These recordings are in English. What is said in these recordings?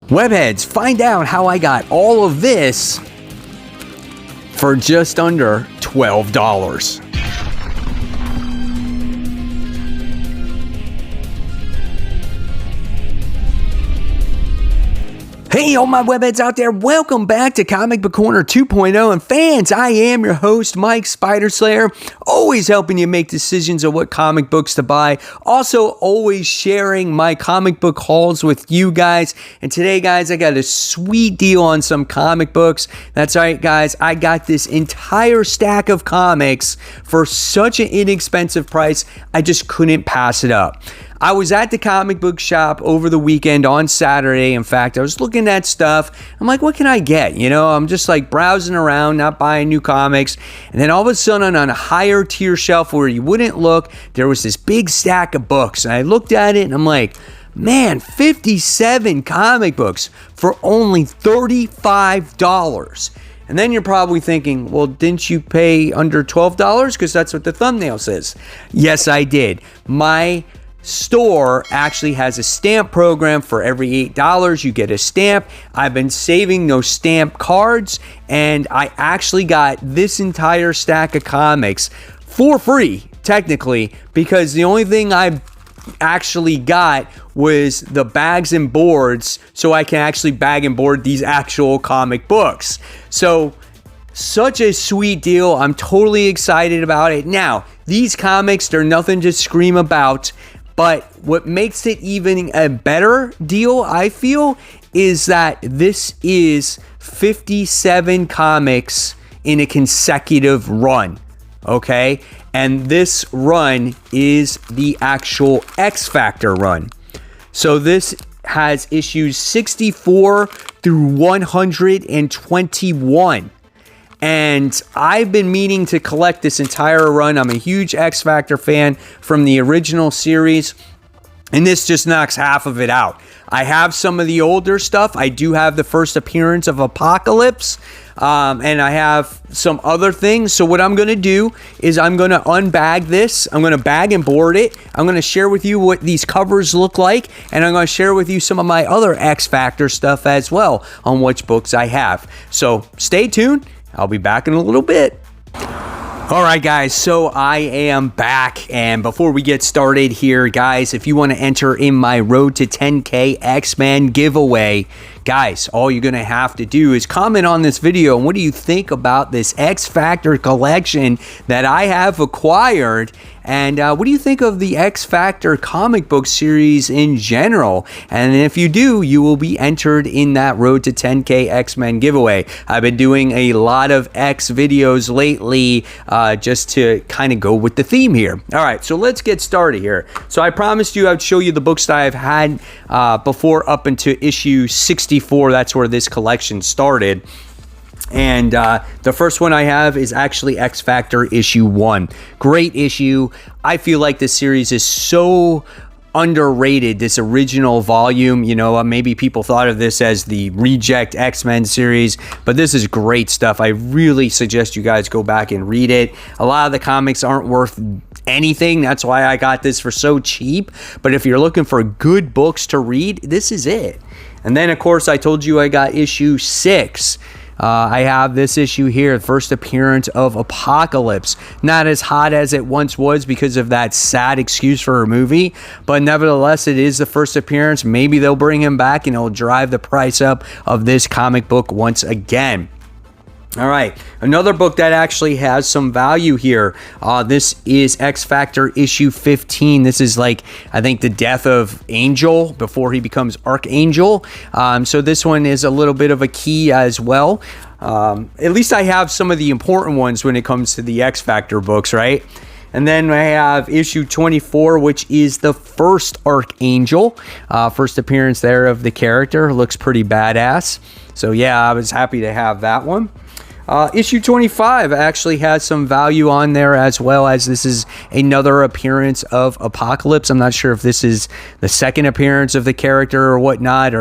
Webheads, find out how I got all of this for just under $12. Hey, all my webheads out there, welcome back to Comic Book Corner 2.0. And fans, I am your host, Mike Spider Slayer, always helping you make decisions on what comic books to buy. Also, always sharing my comic book hauls with you guys. And today, guys, I got a sweet deal on some comic books. That's right, guys, I got this entire stack of comics for such an inexpensive price, I just couldn't pass it up. I was at the comic book shop over the weekend on Saturday. In fact, I was looking at stuff. I'm like, what can I get? You know, I'm just like browsing around, not buying new comics. And then all of a sudden on a higher tier shelf where you wouldn't look, there was this big stack of books. And I looked at it and I'm like, man, 57 comic books for only $35. And then you're probably thinking, well, didn't you pay under $12? Because that's what the thumbnail says. Yes, I did. My store actually has a stamp program. For every $8 you get a stamp. I've been saving those stamp cards, and I actually got this entire stack of comics for free, technically, because the only thing I actually got was the bags and boards, so I can actually bag and board these actual comic books. So such a sweet deal. I'm totally excited about it. Now, these comics, they're nothing to scream about. But what makes it even a better deal, I feel, is that this is 57 comics in a consecutive run, okay? And this run is the actual X Factor run. So this has issues 64 through 121. And I've been meaning to collect this entire run. I'm a huge X Factor fan from the original series, and this just knocks half of it out. I have some of the older stuff. I do have the first appearance of Apocalypse, and I have some other things. So what I'm going to do is I'm going to unbag this. I'm going to bag and board it. I'm going to share with you what these covers look like, and I'm going to share with you some of my other X Factor stuff as well on which books I have. So stay tuned. I'll be back in a little bit. All right, guys, so I am back, and before we get started here, guys, if you want to enter in my Road to 10K X-Men giveaway, guys, all you're going to have to do is comment on this video, and what do you think about this X Factor collection that I have acquired, and what do you think of the X Factor comic book series in general? And if you do, you will be entered in that Road to 10K X-Men giveaway. I've been doing a lot of X videos lately, just to kind of go with the theme here. All right, so let's get started here. So I promised you I'd show you the books that I've had before up into issue 64. That's where this collection started. And the first one I have is actually X Factor issue 1. Great issue. I feel like this series is so underrated, this original volume. You know, maybe people thought of this as the reject X-Men series, but this is great stuff. I really suggest you guys go back and read it. A lot of the comics aren't worth anything. That's why I got this for so cheap. But if you're looking for good books to read, this is it. And then, of course, I told you I got issue 6. I have this issue here, first appearance of Apocalypse. Not as hot as it once was because of that sad excuse for a movie, but nevertheless, it is the first appearance. Maybe they'll bring him back and it'll drive the price up of this comic book once again. All right, another book that actually has some value here. This is X Factor issue 15. This is like, I think, the death of Angel before he becomes Archangel. So this one is a little bit of a key as well. At least I have some of the important ones when it comes to the X Factor books, right? And then I have issue 24, which is the first Archangel. First appearance there of the character. Looks pretty badass. So yeah, I was happy to have that one. Issue 25 actually has some value on there, as well as this is another appearance of Apocalypse. I'm not sure if this is the second appearance of the character or whatnot,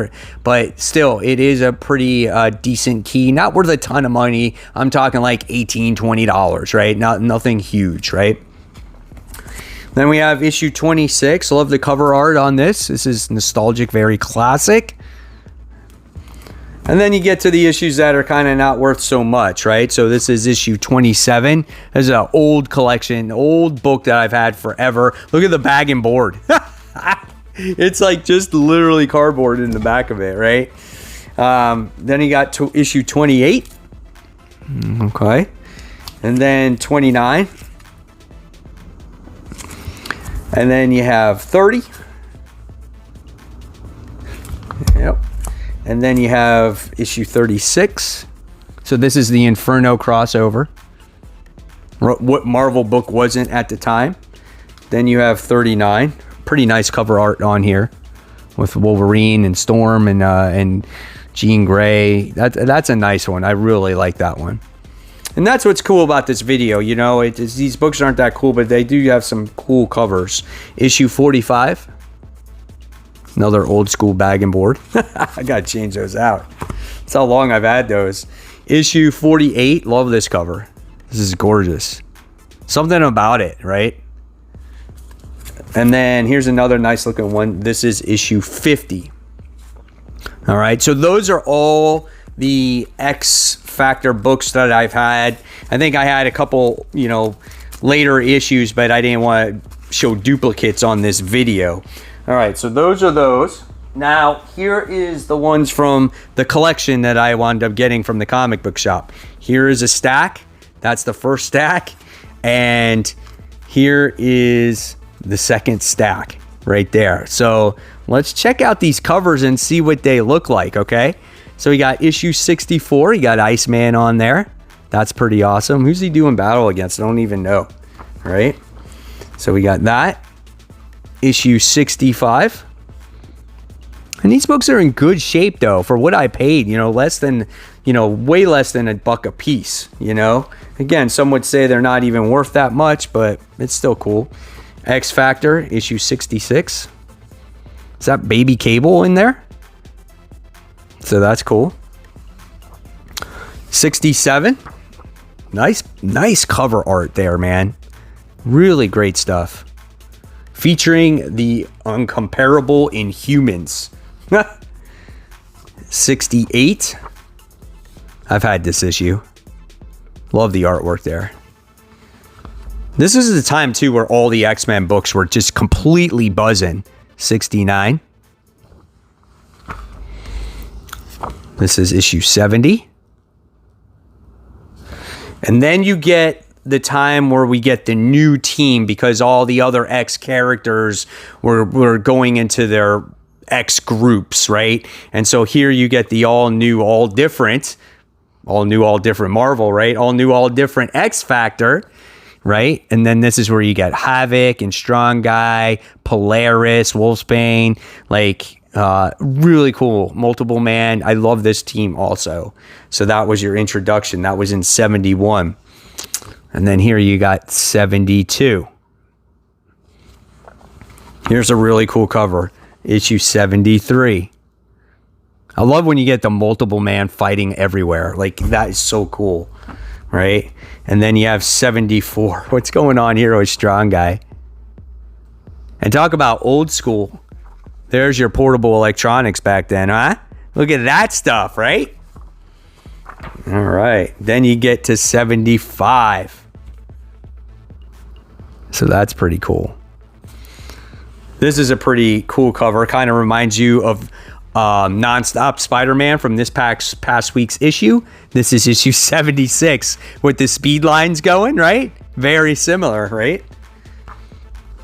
but still, it is a pretty decent key. Not worth a ton of money. I'm talking like $18, $20, right? Nothing huge, right? Then we have issue 26. Love the cover art on this. This is nostalgic, very classic. And then you get to the issues that are kind of not worth so much, right? So this is issue 27. This is an old collection, old book that I've had forever. Look at the bag and board. It's like just literally cardboard in the back of it, right? Then you got to issue 28. Okay. And then 29. And then you have 30. Yep. And then you have issue 36. So this is the Inferno crossover. What Marvel book wasn't at the time. Then you have 39. Pretty nice cover art on here with Wolverine and Storm and Jean Grey. That's a nice one. I really like that one. And that's what's cool about this video. You know, these books aren't that cool, but they do have some cool covers. Issue 45. Another old school bag and board. I gotta change those out. That's how long I've had those. Issue 48. Love this cover. This is gorgeous. Something about it, right? And then here's another nice looking one. This is issue 50. All right. So those are all the X Factor books that I've had. I think I had a couple, later issues, but I didn't want to show duplicates on this video. All right. So those are those. Now, here is the ones from the collection that I wound up getting from the comic book shop. Here is a stack. That's the first stack. And here is the second stack right there. So let's check out these covers and see what they look like, okay? So we got issue 64. You got Iceman on there. That's pretty awesome. Who's he doing battle against? I don't even know, right? So we got that. Issue 65. And these books are in good shape, though, for what I paid. Less than, way less than $1 a piece, Again, some would say they're not even worth that much, but it's still cool. X Factor, issue 66. Is that Baby Cable in there? So that's cool. 67. Nice cover art there, man. Really great stuff. Featuring the uncomparable Inhumans. 68. I've had this issue. Love the artwork there. This is the time, too, where all the X-Men books were just completely buzzing. 69. This is issue 70. And then you get the time where we get the new team because all the other X characters were going into their X groups, right? And so here you get the all new, all different Marvel, right? All new, all different X Factor. Right? And then this is where you get Havoc and Strong Guy, Polaris, Wolfsbane, really cool. Multiple Man. I love this team also. So that was your introduction. That was in 71. And then here you got 72. Here's a really cool cover. Issue 73. I love when you get the Multiple Man fighting everywhere. That is so cool. Right? And then you have 74. What's going on here with Strong Guy? And talk about old school. There's your portable electronics back then, huh? Look at that stuff, right? All right. Then you get to 75. So that's pretty cool. This is a pretty cool cover. Kind of reminds you of Non-Stop Spider-Man from this past week's issue. This is issue 76 with the speed lines going, right? Very similar, right?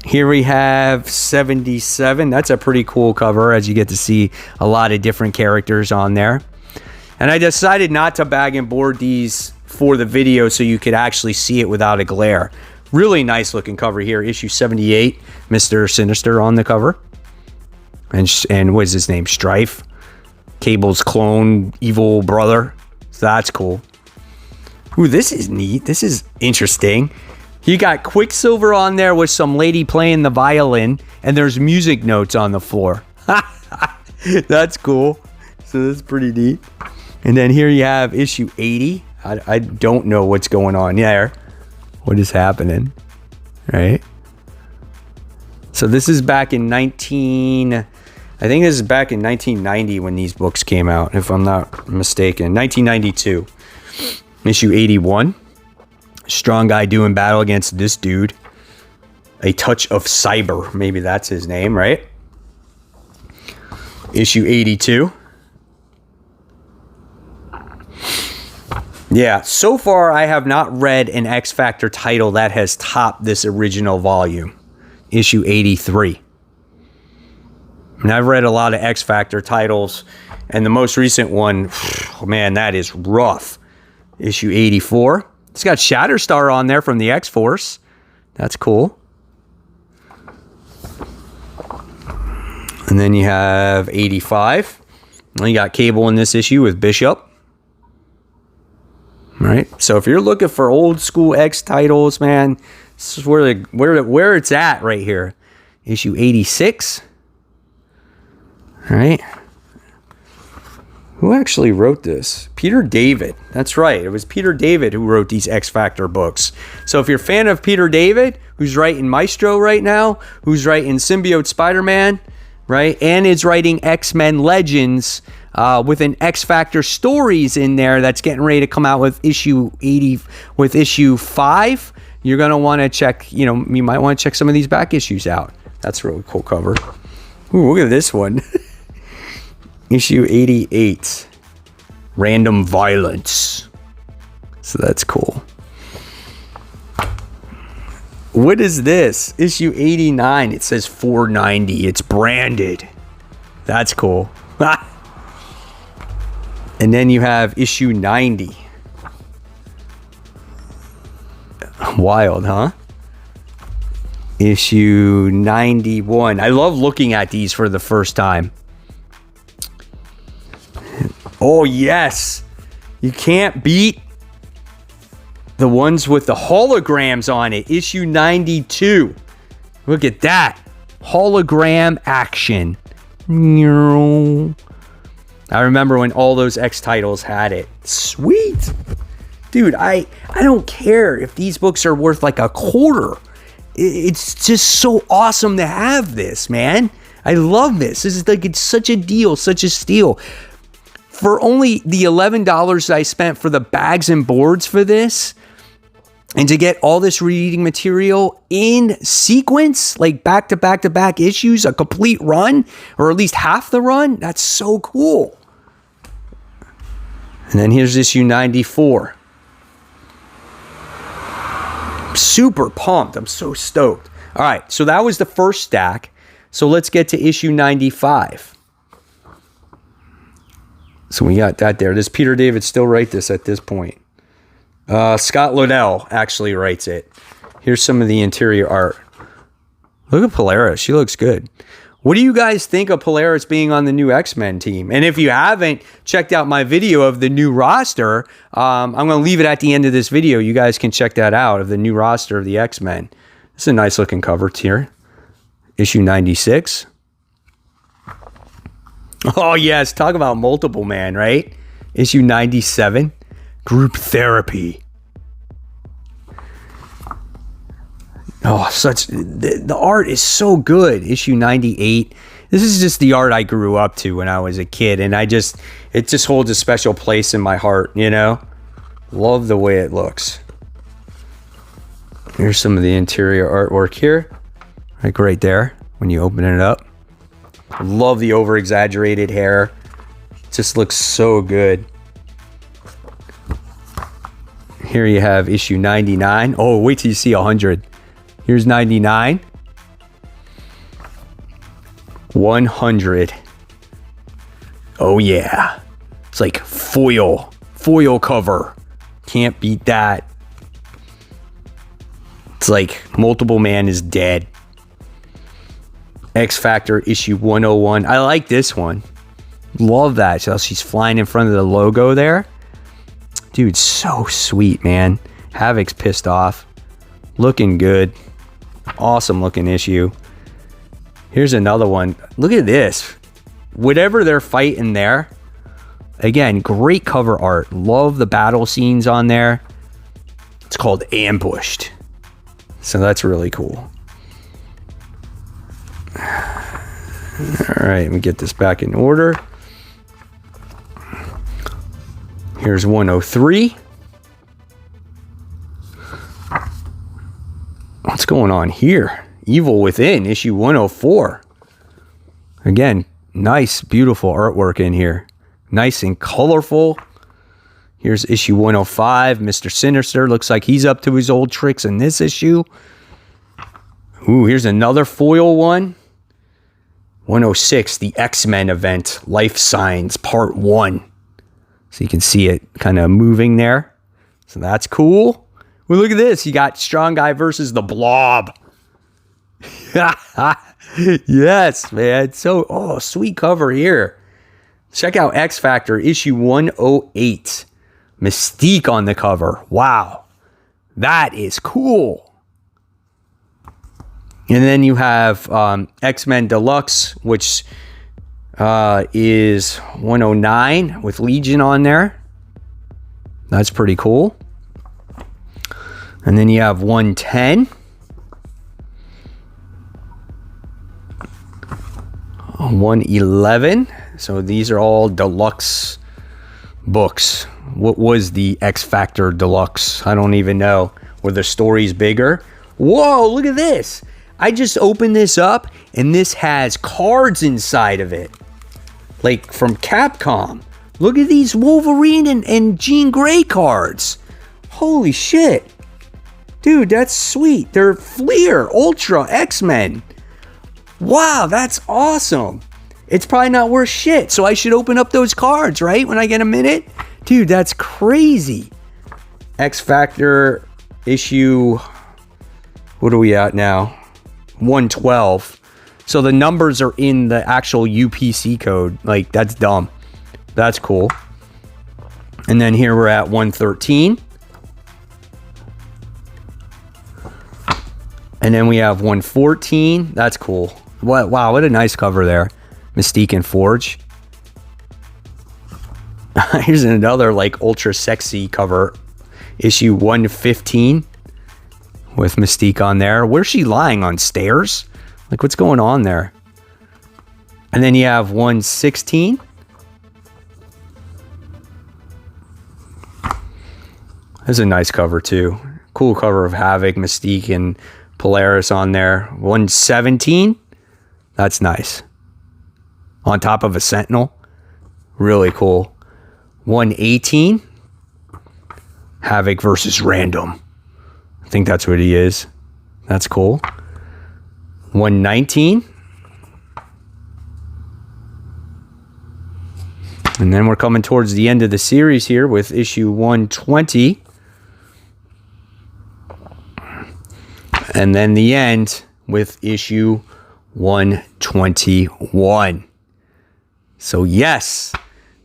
Here we have 77. That's a pretty cool cover as you get to see a lot of different characters on there. And I decided not to bag and board these for the video so you could actually see it without a glare. Really nice looking cover here. Issue 78, Mr. Sinister on the cover. And what is his name? Strife. Cable's clone, evil brother. So that's cool. Ooh, this is neat. This is interesting. You got Quicksilver on there with some lady playing the violin, and there's music notes on the floor. That's cool. So that's pretty neat. And then here you have issue 80. I don't know what's going on there. What is happening? Right? So this is back in I think this is back in 1990 when these books came out, if I'm not mistaken. 1992. Issue 81. Strong guy doing battle against this dude. A touch of cyber. Maybe that's his name, right? Issue 82. Yeah, so far I have not read an X Factor title that has topped this original volume. Issue 83. And I've read a lot of X Factor titles, and the most recent one, oh man, that is rough. Issue 84. It's got Shatterstar on there from the X-Force. That's cool. And then you have 85. Well, you got Cable in this issue with Bishop. All right. So if you're looking for old school X titles, man, this is where it's at right here. Issue 86. All right. Who actually wrote this? Peter David. That's right. It was Peter David who wrote these X Factor books. So if you're a fan of Peter David, who's writing Maestro right now, who's writing Symbiote Spider-Man, right, and is writing X-Men Legends with an X Factor stories in there that's getting ready to come out with issue 80, with issue 5, you're going to want to check, you might want to check some of these back issues out. That's a really cool cover. Ooh, look at this one. Issue 88, Random Violence. So that's cool. What is this? Issue 89, it says 490. It's branded. That's cool. And then you have issue 90. Wild, huh? Issue 91. I love looking at these for the first time. Oh, yes. You can't beat the ones with the holograms on it. Issue 92. Look at that. Hologram action. I remember when all those X titles had it. Sweet. Dude, I don't care if these books are worth like a quarter. It's just so awesome to have this, man. I love this. This is like, it's such a deal, such a steal. For only the $11 I spent for the bags and boards for this, and to get all this reading material in sequence, like back to back to back issues, a complete run, or at least half the run, that's so cool. And then here's issue 94. Super pumped. I'm so stoked. All right, so that was the first stack. So let's get to issue 95. So we got that there. Does Peter David still write this at this point? Scott Lobdell actually writes it. Here's some of the interior art. Look at Polaris. She looks good. What do you guys think of Polaris being on the new X-Men team? And if you haven't checked out my video of the new roster, I'm going to leave it at the end of this video. You guys can check that out, of the new roster of the X-Men. It's a nice looking cover here. Issue 96. Oh, yes. Talk about multiple man, right? Issue 97. Group therapy. Oh, the art is so good. Issue 98. This is just the art I grew up to when I was a kid, and it just holds a special place in my heart, you know? Love the way it looks. Here's some of the interior artwork here. Like right there, when you open it up. Love the over-exaggerated hair. Just looks so good. Here you have issue 99. Oh, wait till you see 100. Here's 99. 100. Oh, yeah. It's like foil cover. Can't beat that. It's like Multiple Man is dead. X Factor issue 101. I like this one. Love that. So she's flying in front of the logo there. Dude, so sweet, man. Havoc's pissed off. Looking good. Awesome looking issue. Here's another one. Look at this. Whatever they're fighting there. Again, great cover art. Love the battle scenes on there. It's called Ambushed. So that's really cool. All right, let me get this back in order. Here's 103. What's going on here? Evil Within, issue 104. Again, nice, beautiful artwork in here. Nice and colorful. Here's issue 105. Mr. Sinister looks like he's up to his old tricks in this issue. Ooh, here's another foil one. 106, the X-Men event, Life Signs, Part 1. So you can see it kind of moving there. So that's cool. Well, look at this. You got Strong Guy versus the Blob. Yes, man. So, sweet cover here. Check out X Factor, issue 108. Mystique on the cover. Wow. That is cool. And then you have X-Men Deluxe, which is 109 with Legion on there. That's pretty cool. And then you have 110. 111. So these are all deluxe books. What was the X Factor Deluxe? I don't even know. Were the stories bigger? Whoa, look at this. I just opened this up and this has cards inside of it. Like from Capcom. Look at these Wolverine and Jean Grey cards. Holy shit. Dude, that's sweet. They're Fleer, Ultra, X-Men. Wow, that's awesome. It's probably not worth shit, so I should open up those cards, right? When I get a minute? Dude, that's crazy. X Factor issue, what are we at now? 112. So the numbers are in the actual UPC code. Like, that's dumb. That's cool. And then here we're at 113. And then we have 114. That's cool. Wow, what a nice cover there. Mystique and Forge. Here's another like ultra sexy cover. Issue 115 with Mystique on there. Where's she lying? On stairs? Like, what's going on there? And then you have 116. That's a nice cover too. Cool cover of Havoc, Mystique, and Polaris on there. 117. That's nice. On top of a Sentinel. Really cool. 118. Havoc versus Random. I think that's what he is. That's cool. 119. And then we're coming towards the end of the series here with issue 120. And then the end with issue 121. So yes,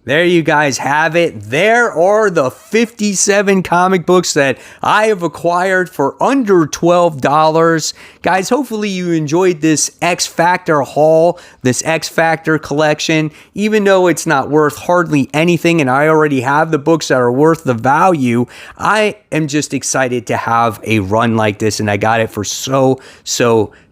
there you guys have it. There are the 57 comic books that I have acquired for under $12. Guys, hopefully you enjoyed this X Factor haul, this X Factor collection, even though it's not worth hardly anything and I already have the books that are worth the value. I am just excited to have a run like this, and I got it for so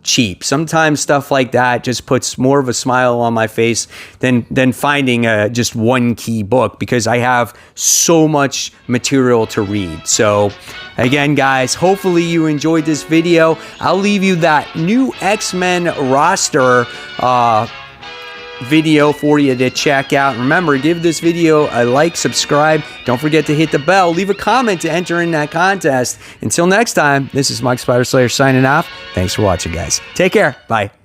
cheap. Sometimes stuff like that just puts more of a smile on my face than finding just one key book, because I have so much material to read. So again, guys, hopefully you enjoyed this video. I'll leave you that new X-Men roster video for you to check out. Remember, give this video a like, subscribe. Don't forget to hit the bell. Leave a comment to enter in that contest. Until next time, this is Mike Spider Slayer signing off. Thanks for watching, guys. Take care. Bye.